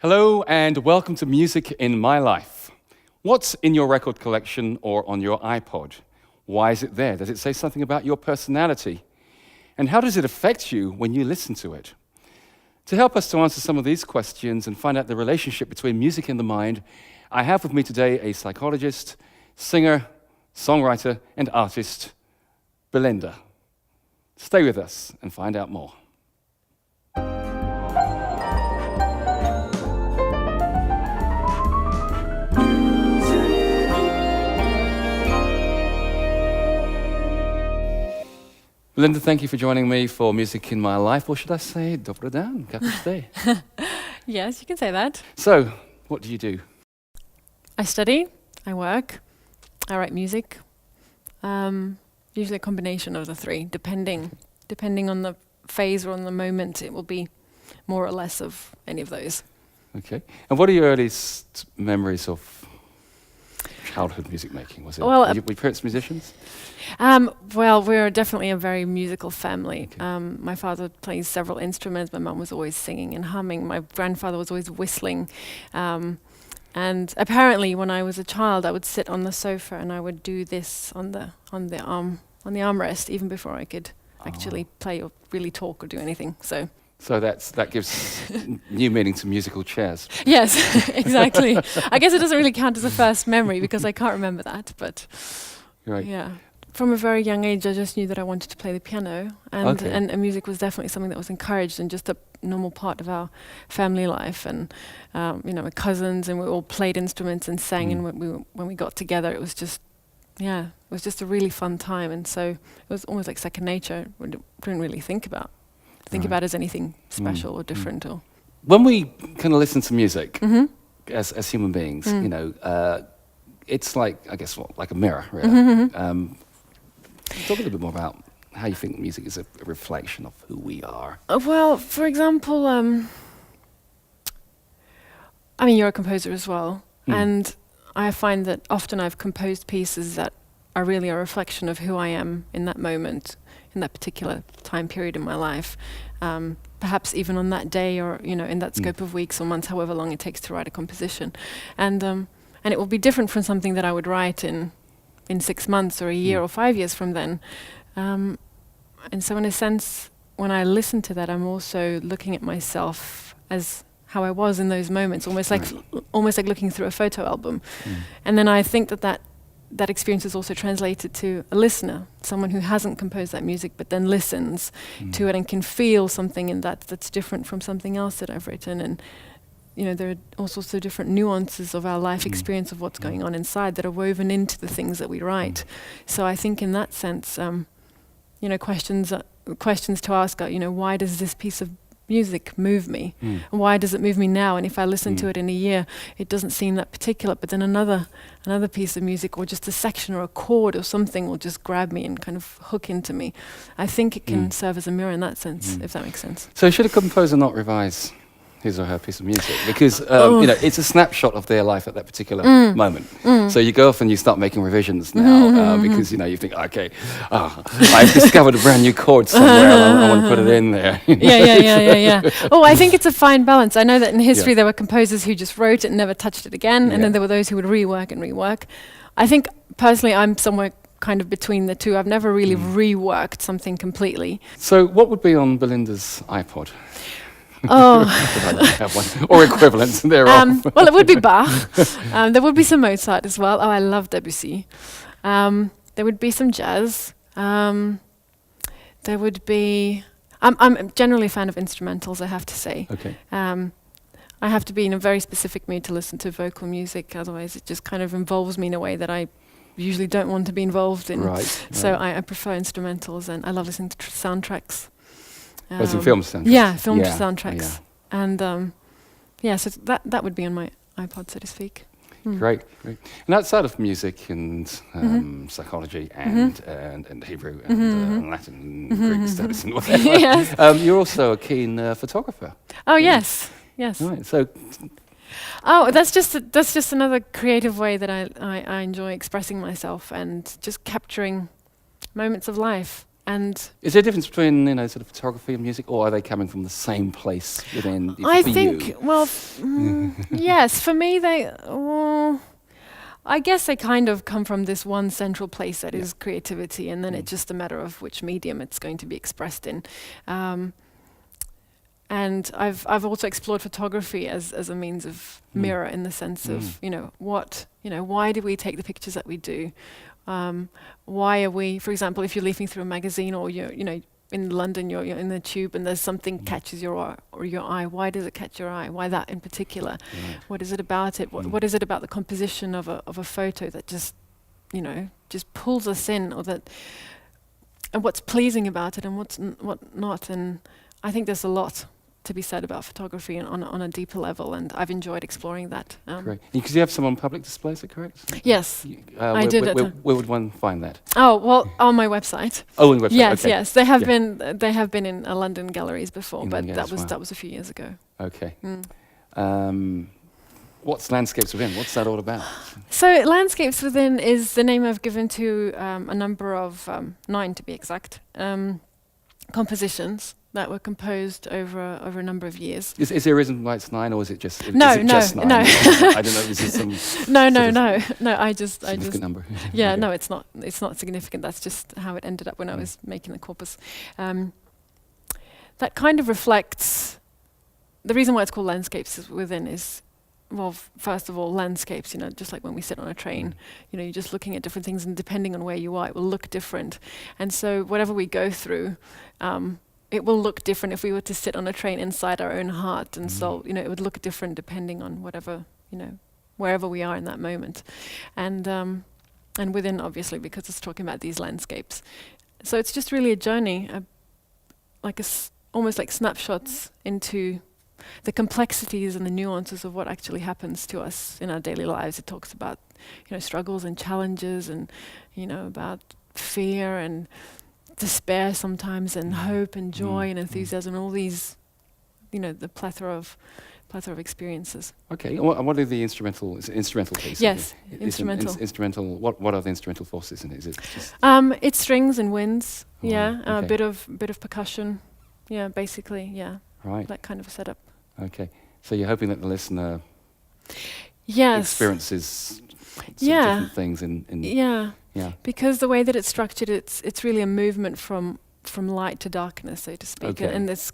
Hello and welcome to Music in My Life. What's in your record collection or on your iPod? Why is it there? Does it say something about your personality? And how does it affect you when you listen to it? To help us to answer some of these questions and find out the relationship between music and the mind, I have with me today a psychologist, singer, songwriter, and artist, Belinda. Stay with us and find out more. Belinda, thank you for joining me for Music in My Life, or should I say, Dobro dan, kapustay. Yes, you can say that. So, what do you do? I study, I work, I write music. Usually a combination of the three, depending on the phase or on the moment, it will be more or less of any of those. Okay. And what are your earliest memories of childhood music making? Was it? Well, were your parents musicians? Well, we're definitely a very musical family. Okay. My father plays several instruments. My mum was always singing and humming. My grandfather was always whistling. And apparently, when I was a child, I would sit on the sofa and I would do this on the armrest, even before I could actually play or really talk or do anything. So that gives new meaning to musical chairs. Yes, exactly. I guess it doesn't really count as a first memory because I can't remember that, but Right. yeah. From a very young age, I just knew that I wanted to play the piano, and music was definitely something that was encouraged and just a normal part of our family life. And my cousins and we all played instruments and sang. And when we got together, it was just a really fun time. And so it was almost like second nature. We didn't really think about it as anything special or different. Or When we kind of listen to music as human beings, it's like, I guess, like a mirror, really. Talk a little bit more about how you think music is a reflection of who we are. Well, for example, you're a composer as well, and I find that often I've composed pieces that are really a reflection of who I am in that moment, in that particular time period in my life. Perhaps even on that day, or in that scope of weeks or months, however long it takes to write a composition, and it will be different from something that I would write in 6 months or a year or 5 years from then. And so in a sense, when I listen to that, I'm also looking at myself as how I was in those moments, almost like looking through a photo album. And then I think that experience is also translated to a listener, someone who hasn't composed that music but then listens to it and can feel something in that that's different from something else that I've written. And there are all sorts of different nuances of our life experience of what's going on inside that are woven into the things that we write. So I think in that sense, questions to ask are, why does this piece of music move me? And why does it move me now? And if I listen to it in a year, it doesn't seem that particular, but then another piece of music or just a section or a chord or something will just grab me and kind of hook into me. I think it can serve as a mirror in that sense, if that makes sense. So should a composer not revise his or her piece of music? Because it's a snapshot of their life at that particular moment. So you go off and you start making revisions now because you think, okay, I've discovered a brand new chord somewhere. I want to put it in there. Yeah. Oh, I think it's a fine balance. I know that in history there were composers who just wrote it and never touched it again, and then there were those who would rework. I think personally I'm somewhere kind of between the two. I've never really reworked something completely. So what would be on Belinda's iPod? Oh, I don't have one. Or equivalents thereof. Well, it would be Bach. There would be some Mozart as well. Oh, I love Debussy. There would be some jazz. There would be. I'm generally a fan of instrumentals, I have to say. Okay. I have to be in a very specific mood to listen to vocal music. Otherwise, it just kind of involves me in a way that I usually don't want to be involved in. Right. So I prefer instrumentals, and I love listening to soundtracks. As in film soundtracks? Yeah, film soundtracks. Yeah. And so that would be on my iPod, so to speak. Great. And outside of music and psychology and Hebrew and Latin and Greek studies and whatever, you're also a keen photographer. Oh, yes. Right, so... Oh, that's just another creative way that I enjoy expressing myself and just capturing moments of life. And Is there a difference between, sort of photography and music, or are they coming from the same place within? I for think, you? well, yes, for me, I guess they kind of come from this one central place that is creativity, and then it's just a matter of which medium it's going to be expressed in. And I've also explored photography as a means of mirror, in the sense of why do we take the pictures that we do? Why are we, for example, if you're leafing through a magazine, or you're in London, you're in the tube, and there's something catches your eye. Why does it catch your eye? Why that in particular? What is it about it? What is it about the composition of a photo that just pulls us in, and what's pleasing about it, and what not? And I think there's a lot to be said about photography on a deeper level, and I've enjoyed exploring that. Great. Because you have some on public display, is that correct? Yes, I did. Where would one find that? Oh, well, on my website. Oh, on the website. Yes, okay. yes, they have been in London galleries before, In but London, that wow. was a few years ago. Okay. What's Landscapes Within? What's that all about? So Landscapes Within is the name I've given to a number of 9, to be exact, compositions that were composed over a number of years. Is there a reason why it's 9, or is it just No, is it no, just 9? no. I don't know. This is some No. I just number. yeah. Okay. No, it's not significant. That's just how it ended up when I was making the corpus. That kind of reflects the reason why it's called Landscapes Within is, well, first of all, landscapes, just like when we sit on a train, you're just looking at different things, and depending on where you are, it will look different. And so whatever we go through, it will look different if we were to sit on a train inside our own heart and soul. It would look different depending on whatever, wherever we are in that moment. And within, obviously, because it's talking about these landscapes. So it's just really a journey, almost like snapshots into the complexities and the nuances of what actually happens to us in our daily lives. It talks about, struggles and challenges, and, about fear and despair sometimes, and hope and joy and enthusiasm, and all these, the plethora of experiences. Okay. And what are the instrumental? Is it instrumental pieces? Yes, It's instrumental. Instrumental. What are the instrumental forces in it? Is it just It's strings and winds. Right, A okay. bit of percussion. Yeah, basically. Yeah, right? that kind of a setup. Okay. So you're hoping that the listener Yes. experiences some Yeah. different things in Yeah. yeah. Because the way that it's structured, it's really a movement from light to darkness, so to speak. Okay. And it's,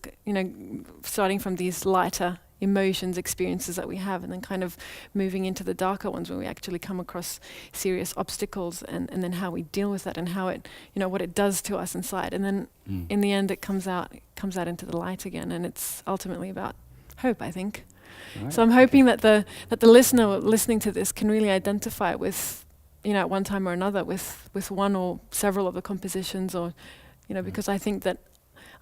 starting from these lighter emotions, experiences that we have, and then kind of moving into the darker ones when we actually come across serious obstacles, and then how we deal with that, and how it, what it does to us inside. And then in the end, it comes out into the light again, and it's ultimately about hope, I think. Right. So I'm hoping that the listener listening to this can really identify with, at one time or another, with one or several of the compositions, or, because I think that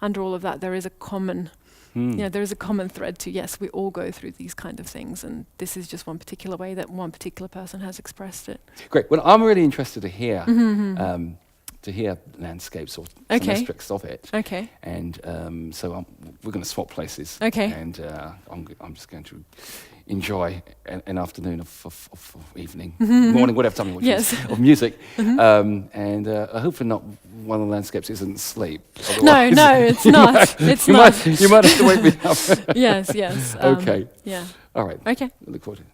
under all of that there is a common, there is a common thread to, yes, we all go through these kind of things, and this is just one particular way that one particular person has expressed it. Great. Well, I'm really interested to hear landscapes or some Okay. aspects of it. Okay. And so we're going to swap places. Okay. And I'm just going to enjoy an afternoon of evening, morning, whatever time you watch Yes. of music. And hopefully not one of the landscapes isn't sleep. No, Otherwise it's not. It's you not. Might, you might have to wake me up. Yes. Okay. Yeah. All right. Okay. Look forward to it.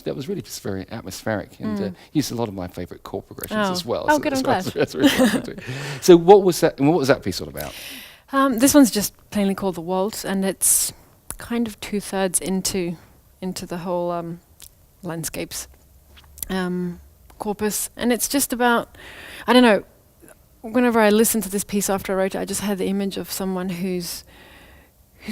that was really just very atmospheric, and used a lot of my favourite chord progressions Oh. as well. Oh, so good, I'm that's glad. really fun to do. So what was that piece all about? This one's just plainly called The Waltz, and it's kind of 2/3 into the whole landscapes corpus. And it's just about, I don't know, whenever I listened to this piece after I wrote it, I just had the image of someone who's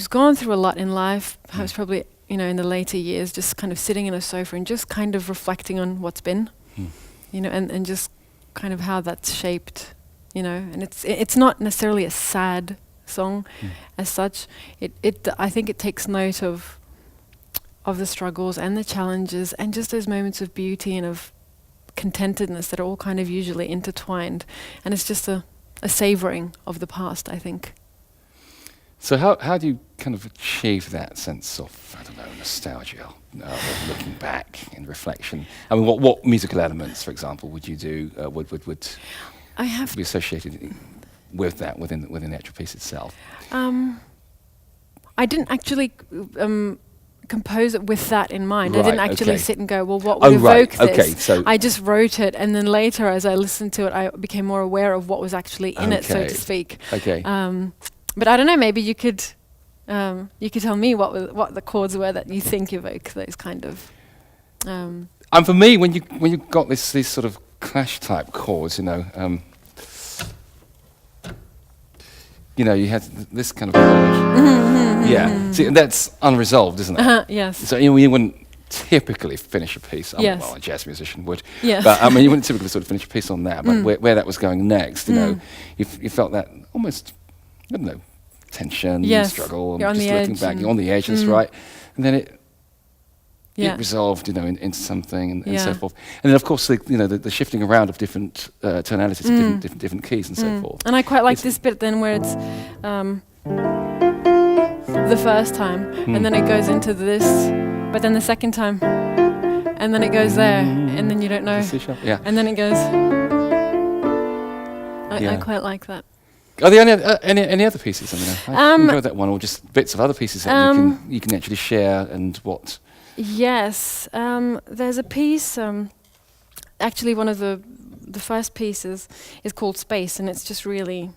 gone through a lot in life, perhaps probably, in the later years, just kind of sitting in a sofa and just kind of reflecting on what's been, and just kind of how that's shaped, and it's not necessarily a sad song as such. I think it takes note of the struggles and the challenges and just those moments of beauty and of contentedness that are all kind of usually intertwined, and it's just a savouring of the past, I think. So how do you kind of achieve that sense of, I don't know, nostalgia, or looking back in reflection? I mean, what musical elements, for example, would you do, would I have be associated with that within the actual piece itself? I didn't actually compose it with that in mind. Right, I didn't actually okay. sit and go, well, what would evoke this? Okay, so I just wrote it, and then later, as I listened to it, I became more aware of what was actually in it, so to speak. Okay. But I don't know. Maybe you could tell me what the chords were that you think evoke those kind of. And for me, when you got these sort of clash type chords, you had this kind of chord. Yeah. See, and that's unresolved, isn't it? Yes. So you wouldn't typically finish a piece. Yes. Well, a jazz musician would. Yes. But you wouldn't typically sort of finish a piece on that. But where that was going next, you felt that almost, I don't know, tension, Yes. struggle, and You're on just the looking edge back. You're on the edge, that's right. And then it resolved, into something and so forth. And then, of course, the shifting around of different tonalities, different keys and so forth. And I quite like this bit then where it's the first time, and then it goes into this, but then the second time, and then it goes there, and then you don't know. Yeah. And then it goes. I quite like that. Are there any other pieces? I enjoyed that one, or just bits of other pieces that you can actually share, and what? Yes, there's a piece. Actually, one of the first pieces is called Space, and it's just really,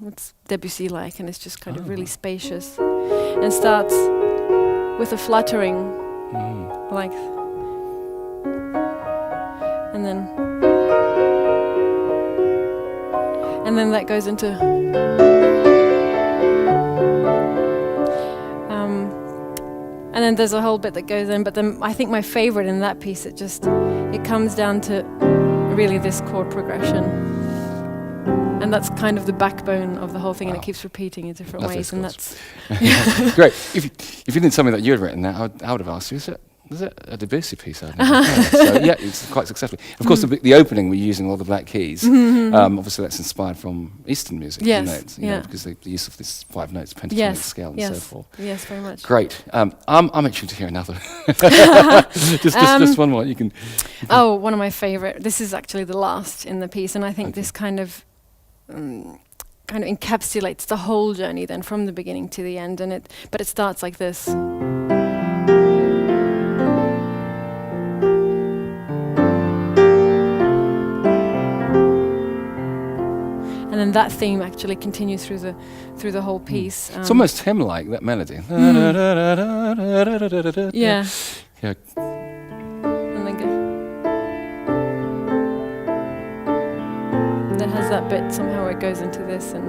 it's Debussy-like, and it's just kind of really spacious, and starts with a fluttering, like, and then that goes into. And then there's a whole bit that goes in, but then I think my favorite in that piece, it comes down to really this chord progression. And that's kind of the backbone of the whole thing, and it keeps repeating in different ways, and that's... Great. If you didn't tell me that you had written that, I would have asked you, is it a Debussy piece? So yeah, it's quite successful. Of course, the opening, we're using all the black keys. Obviously, that's inspired from Eastern music, yes, because the use of this 5 notes pentatonic scale and so forth. Yes, very much. Great. I'm itching to hear another. just one more. You can. One of my favorite. This is actually the last in the piece, and I think this kind of encapsulates the whole journey then from the beginning to the end, but it starts like this. And then that theme actually continues through the whole piece. It's almost hymn-like, that melody. Yeah. Yeah. And then that has that bit somehow where it goes into this, and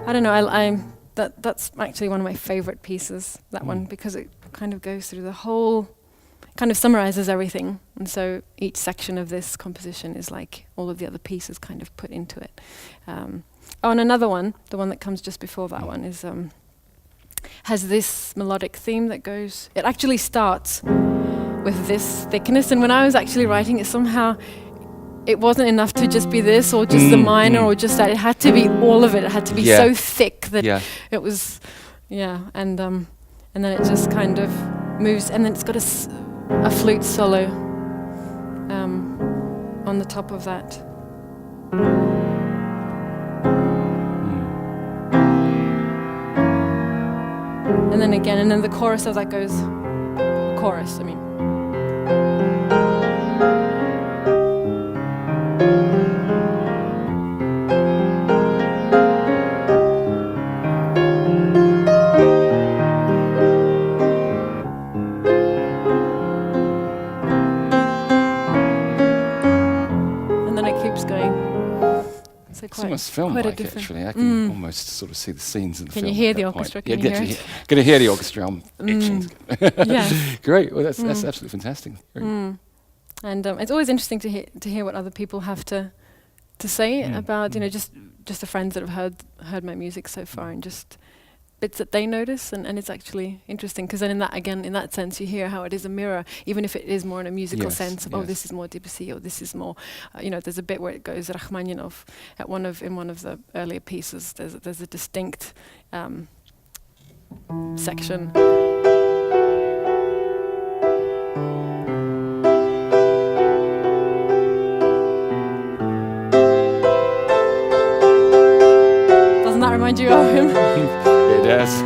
I don't know. That's actually one of my favorite pieces. That one, because it kind of goes through the whole. Kind of summarizes everything, and so each section of this composition is like all of the other pieces kind of put into it. And another one, the one that comes just before that one, is has this melodic theme that goes. It actually starts with this thickness, and when I was actually writing it, somehow it wasn't enough to just be this or just the minor or just that. It had to be all of it. It had to be so thick that it was, and then it just kind of moves, and then it's got a flute solo on the top of that. And then again, and then the chorus of that goes chorus. I mean. And then it keeps going. So It's almost film-like, actually. I can almost sort of see the scenes in the film. Can you hear at the that point. orchestra? Yeah, Can you hear it? Going to hear the orchestra. I'm itching. Yes. Great. Well, that's absolutely fantastic. Great. And it's always interesting to hear what other people have to say about just the friends that have heard my music so far, and just bits that they notice, and it's actually interesting because then in that sense you hear how it is a mirror, even if it is more in a musical sense of this is more Debussy or this is more there's a bit where it goes Rachmaninoff in one of the earlier pieces. There's a distinct section. Doesn't that remind you of him? It does.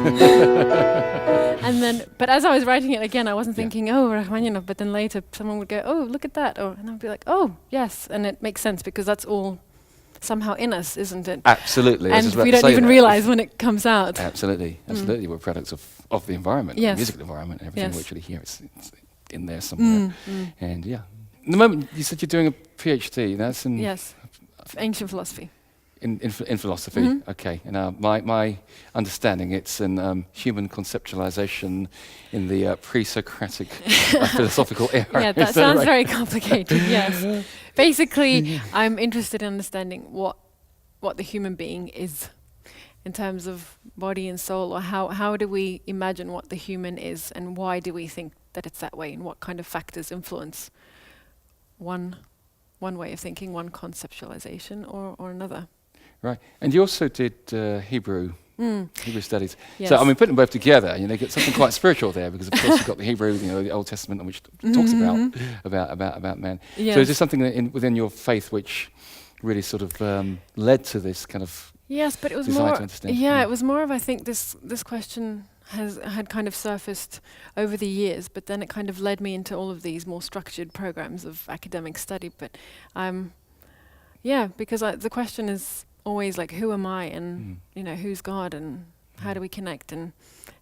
And then, but as I was writing it again, I wasn't thinking, oh, Rachmaninoff, but then later someone would go, oh, look at that, and I'd be like, oh, yes, and it makes sense because that's all somehow in us, isn't it? Absolutely. And we don't even realize when it comes out. Absolutely. We're products of the environment, the musical environment, and everything we actually hear. It's in there somewhere. And at the moment, you said you're doing a PhD. That's in ancient philosophy. In philosophy, okay. And my understanding, it's in human conceptualization in the pre-Socratic philosophical era. Yeah, that sounds very complicated. Yes, basically, I'm interested in understanding what the human being is, in terms of body and soul, or how do we imagine what the human is, and why do we think that it's that way, and what kind of factors influence one way of thinking, one conceptualization, or another. Right, and you also did Hebrew studies. Yes. So I mean, putting them both together, you get something quite spiritual there, because of course you've got the Hebrew, the Old Testament, which talks about man. Yes. So is there something within your faith which really sort of led to this kind of but it was desire more. To understand? It was more of, I think this question had kind of surfaced over the years, but then it kind of led me into all of these more structured programs of academic study. But because the question is always like, who am I, and who's God, and how do we connect, and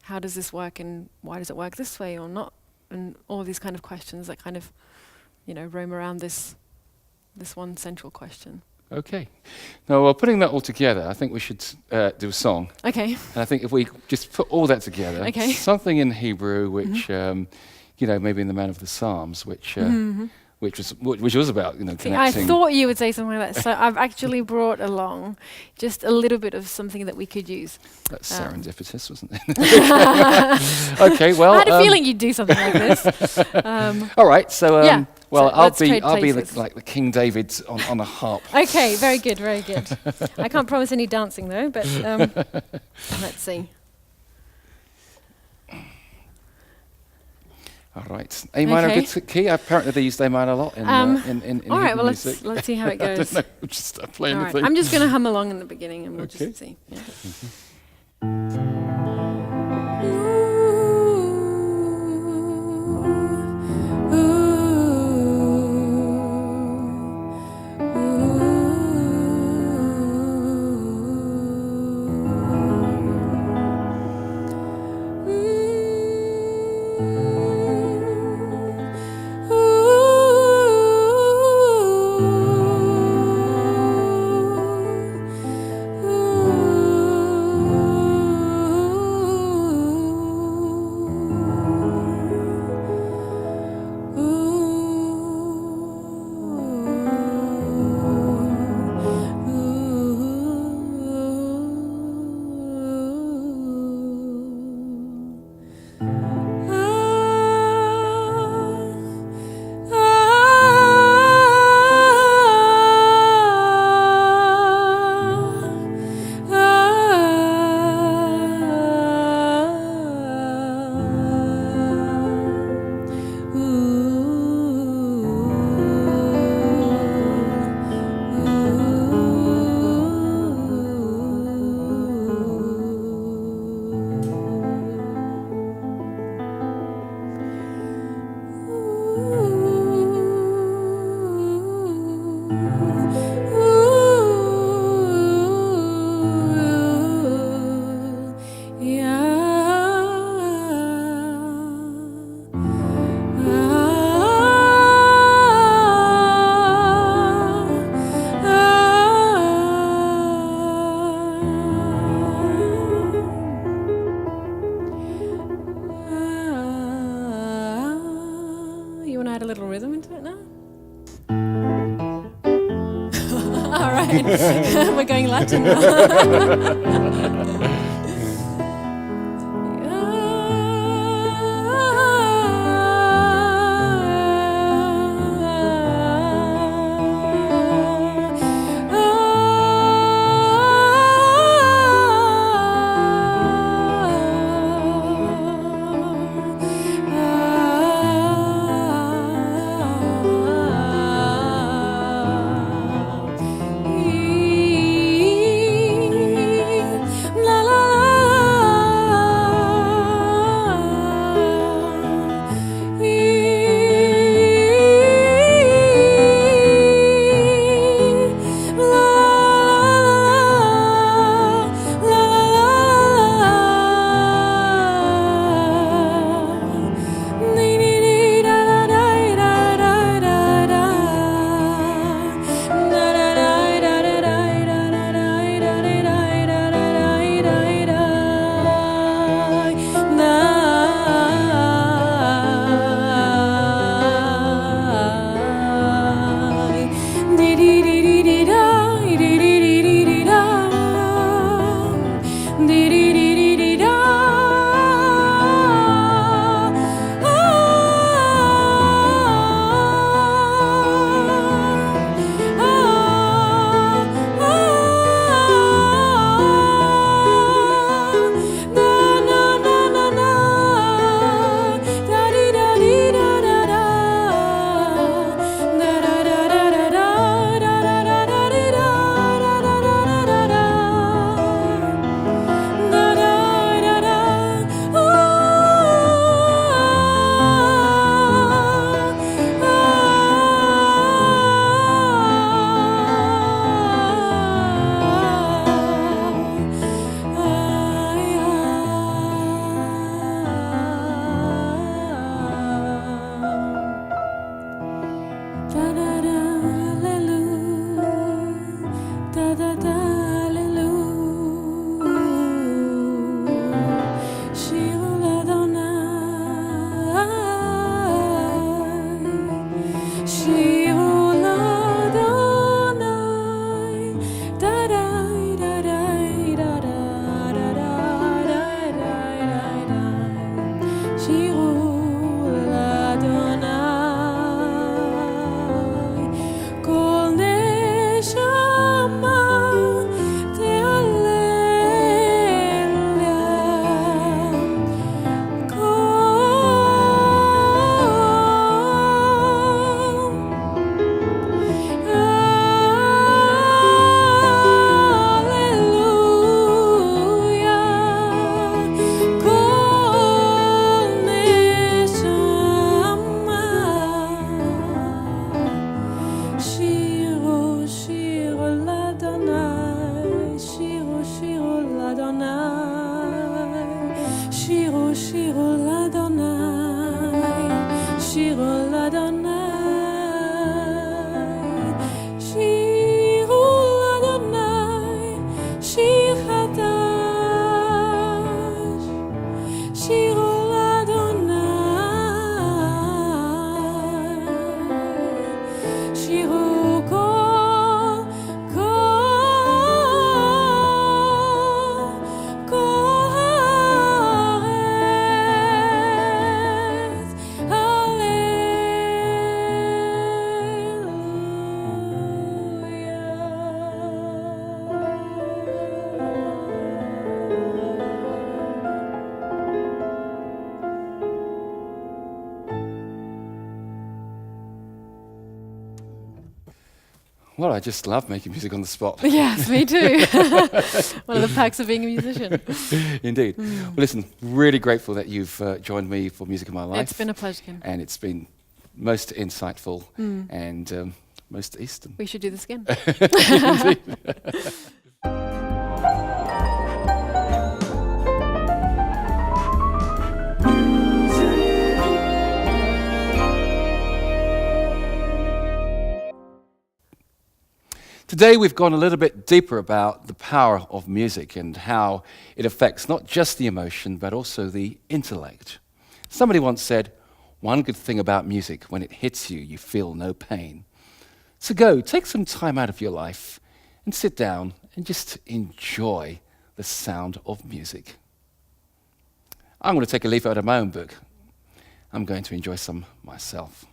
how does this work, and why does it work this way or not, and all these kind of questions that kind of roam around this one central question. Okay. Now, well, putting that all together, I think we should do a song. Okay. And I think if we just put all that together, something in Hebrew, which maybe in the Man of the Psalms, which was about connecting. I thought you would say something like that, so I've actually brought along just a little bit of something that we could use. That's serendipitous, wasn't it? Okay, well, I had a feeling you'd do something like this. All right, so I'll be like the King David on a harp. Okay, very good, very good. I can't promise any dancing though, but let's see. All right, A minor good key. Apparently they used A minor a lot in all right, well music. let's see how it goes. I don't know, we'll just start playing the thing. I'm just going to hum along in the beginning, and we'll just see. Yeah. You want to add a little rhythm into it now? All right, we're going Latin now. Well, I just love making music on the spot. Yes, me too. One of the perks of being a musician. Indeed. Well, listen, really grateful that you've joined me for Music in My Life. It's been a pleasure, Ken. And it's been most insightful. And Most Eastern. We should do this again. Indeed. Today we've gone a little bit deeper about the power of music and how it affects not just the emotion but also the intellect. Somebody once said, one good thing about music, when it hits you, you feel no pain. So go, take some time out of your life and sit down and just enjoy the sound of music. I'm going to take a leaf out of my own book. I'm going to enjoy some myself.